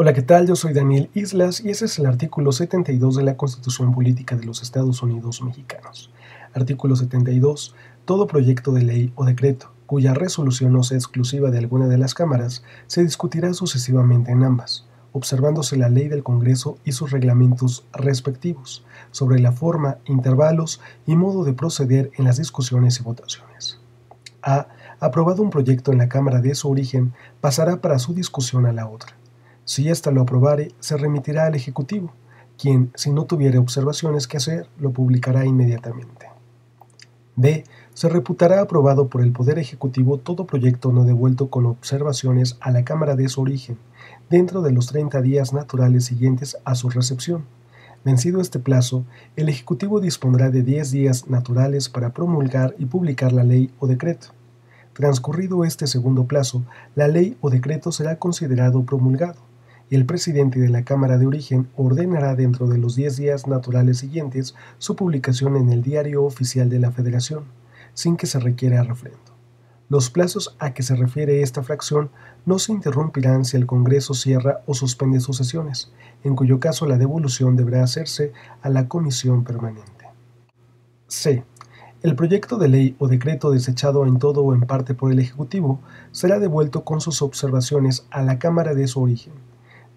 Hola, ¿qué tal? Yo soy Daniel Islas y ese es el artículo 72 de la Constitución Política de los Estados Unidos Mexicanos. Artículo 72. Todo proyecto de ley o decreto, cuya resolución no sea exclusiva de alguna de las cámaras, se discutirá sucesivamente en ambas, observándose la ley del Congreso y sus reglamentos respectivos, sobre la forma, intervalos y modo de proceder en las discusiones y votaciones. A. Aprobado un proyecto en la Cámara de su origen, pasará para su discusión a la otra. Si ésta lo aprobare, se remitirá al Ejecutivo, quien, si no tuviere observaciones que hacer, lo publicará inmediatamente. B. Se reputará aprobado por el Poder Ejecutivo todo proyecto no devuelto con observaciones a la Cámara de su origen, dentro de los 30 días naturales siguientes a su recepción. Vencido este plazo, el Ejecutivo dispondrá de 10 días naturales para promulgar y publicar la ley o decreto. Transcurrido este segundo plazo, la ley o decreto será considerado promulgado, y el presidente de la Cámara de Origen ordenará dentro de los 10 días naturales siguientes su publicación en el Diario Oficial de la Federación, sin que se requiera refrendo. Los plazos a que se refiere esta fracción no se interrumpirán si el Congreso cierra o suspende sus sesiones, en cuyo caso la devolución deberá hacerse a la Comisión Permanente. C. El proyecto de ley o decreto desechado en todo o en parte por el Ejecutivo será devuelto con sus observaciones a la Cámara de su origen.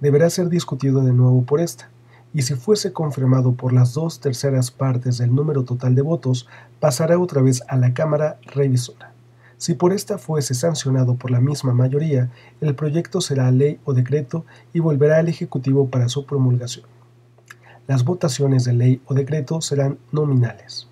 Deberá ser discutido de nuevo por esta, y si fuese confirmado por las 2/3 partes del número total de votos, pasará otra vez a la Cámara Revisora. Si por esta fuese sancionado por la misma mayoría, el proyecto será ley o decreto y volverá al Ejecutivo para su promulgación. Las votaciones de ley o decreto serán nominales.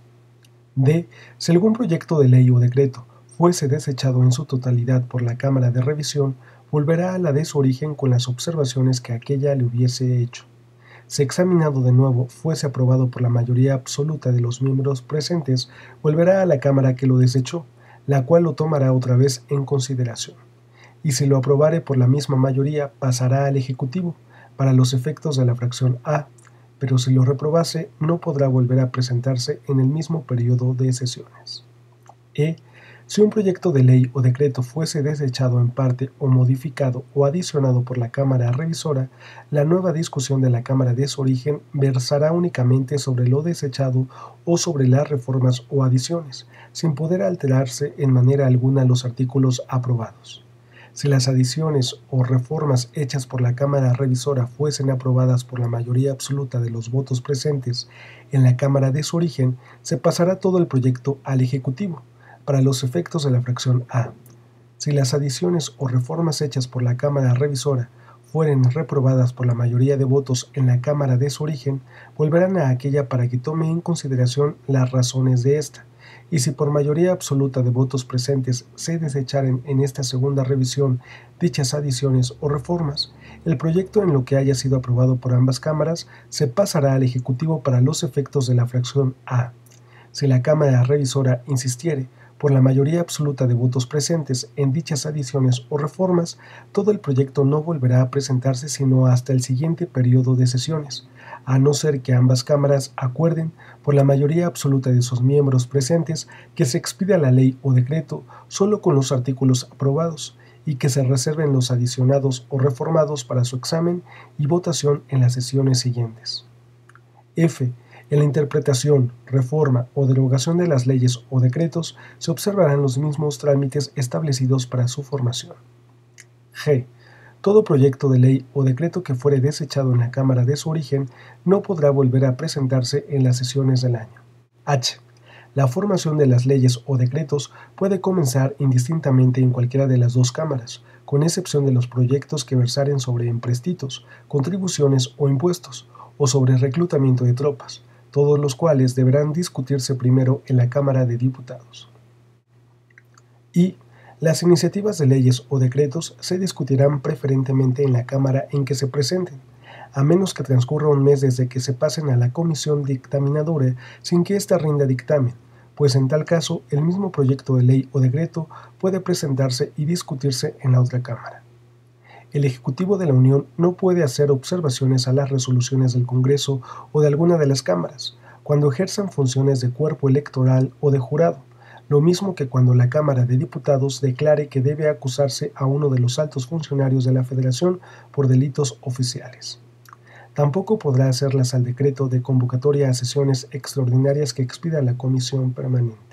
D. Si algún proyecto de ley o decreto fuese desechado en su totalidad por la Cámara de Revisión, volverá a la de su origen con las observaciones que aquella le hubiese hecho. Si examinado de nuevo fuese aprobado por la mayoría absoluta de los miembros presentes, volverá a la Cámara que lo desechó, la cual lo tomará otra vez en consideración. Y si lo aprobare por la misma mayoría, pasará al Ejecutivo, para los efectos de la fracción A, pero si lo reprobase, no podrá volver a presentarse en el mismo periodo de sesiones. E. Si un proyecto de ley o decreto fuese desechado en parte o modificado o adicionado por la Cámara Revisora, la nueva discusión de la Cámara de su origen versará únicamente sobre lo desechado o sobre las reformas o adiciones, sin poder alterarse en manera alguna los artículos aprobados. Si las adiciones o reformas hechas por la Cámara Revisora fuesen aprobadas por la mayoría absoluta de los votos presentes en la Cámara de su origen, se pasará todo el proyecto al Ejecutivo, para los efectos de la fracción A. Si las adiciones o reformas hechas por la Cámara Revisora fueren reprobadas por la mayoría de votos en la Cámara de su origen, volverán a aquella para que tome en consideración las razones de ésta, y si por mayoría absoluta de votos presentes se desecharen en esta segunda revisión dichas adiciones o reformas, el proyecto en lo que haya sido aprobado por ambas cámaras se pasará al Ejecutivo para los efectos de la fracción A. Si la Cámara Revisora insistiere, por la mayoría absoluta de votos presentes en dichas adiciones o reformas, todo el proyecto no volverá a presentarse sino hasta el siguiente periodo de sesiones, a no ser que ambas cámaras acuerden, por la mayoría absoluta de sus miembros presentes, que se expida la ley o decreto solo con los artículos aprobados, y que se reserven los adicionados o reformados para su examen y votación en las sesiones siguientes. F. En la interpretación, reforma o derogación de las leyes o decretos se observarán los mismos trámites establecidos para su formación. G. Todo proyecto de ley o decreto que fuere desechado en la Cámara de su origen no podrá volver a presentarse en las sesiones del año. H. La formación de las leyes o decretos puede comenzar indistintamente en cualquiera de las dos cámaras, con excepción de los proyectos que versaren sobre emprestitos, contribuciones o impuestos, o sobre reclutamiento de tropas, todos los cuales deberán discutirse primero en la Cámara de Diputados. Y las iniciativas de leyes o decretos se discutirán preferentemente en la Cámara en que se presenten, a menos que transcurra un mes desde que se pasen a la comisión dictaminadora sin que ésta rinda dictamen, pues en tal caso el mismo proyecto de ley o decreto puede presentarse y discutirse en la otra Cámara. El Ejecutivo de la Unión no puede hacer observaciones a las resoluciones del Congreso o de alguna de las cámaras, cuando ejerzan funciones de cuerpo electoral o de jurado, lo mismo que cuando la Cámara de Diputados declare que debe acusarse a uno de los altos funcionarios de la Federación por delitos oficiales. Tampoco podrá hacerlas al decreto de convocatoria a sesiones extraordinarias que expida la Comisión Permanente.